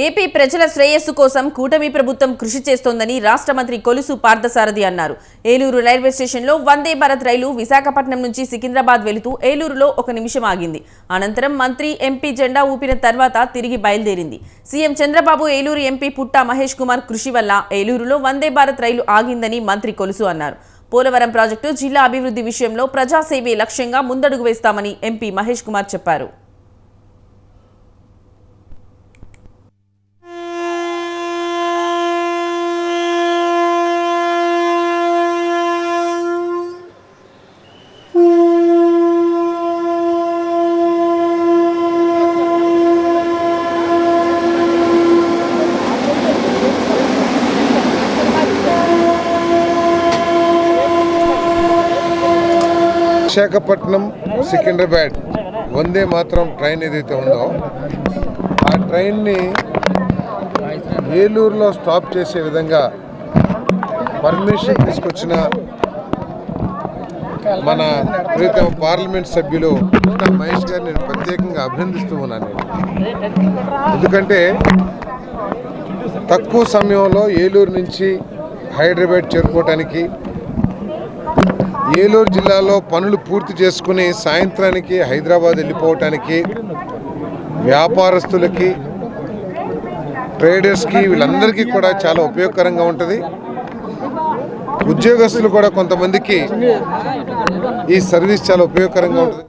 AP ప్రజల శ్రేయస్సు కోసం కూటమి ప్రభుత్వం కృషి చేస్తోందని రాష్ట్ర మంత్రి కొలుసు పార్థసారథి అన్నారు. ఏలూరు రైల్వే స్టేషన్లో వందే భారత్ రైలు విశాఖపట్నం నుంచి సికింద్రాబాద్ వెళుతూ ఏలూరులో 1 నిమిషం ఆగింది. అనంతరం మంత్రి ఎంపీ జెండా ఊపిన తర్వాత తిరిగి బయలుదేరింది. సీఎం చంద్రబాబు ఏలూరు ఎంపీ పుట్టా మహేష్ కుమార్ కృషి వల్ల ఏలూరులో వందే భారత్ రైలు ఆగిందని మంత్రి కొలుసు అన్నారు. పోలవరం ప్రాజెక్టు జిల్లా అభివృద్ధి విషయంలో ప్రజాసేవే లక్ష్యంగా ముందడుగు వేస్తామని ఎంపీ మహేష్ కుమార్ చెప్పారు. విశాఖపట్నం సికింద్రాబాద్ వందే మాత్రం ట్రైన్ ఏదైతే ఉందో ఆ ట్రైన్ని ఏలూరులో స్టాప్ చేసే విధంగా పర్మిషన్ తీసుకొచ్చిన మన ప్రీతమ పార్లమెంట్ సభ్యులు పుట్టా మహేష్ గారిని నేను ప్రత్యేకంగా అభినందిస్తూ ఉన్నాను. ఎందుకంటే తక్కువ సమయంలో ఏలూరు నుంచి హైదరాబాద్ చేరుకోవటానికి, ఏలూరు జిల్లాలో పనులు పూర్తి చేసుకుని సాయంత్రానికి హైదరాబాద్ వెళ్ళిపోవటానికి వ్యాపారస్తులకి, ట్రేడర్స్కి, వీళ్ళందరికీ కూడా చాలా ఉపయోగకరంగా ఉంటుంది. ఉద్యోగస్తులు కూడా కొంతమందికి ఈ సర్వీస్ చాలా ఉపయోగకరంగా ఉంటుంది.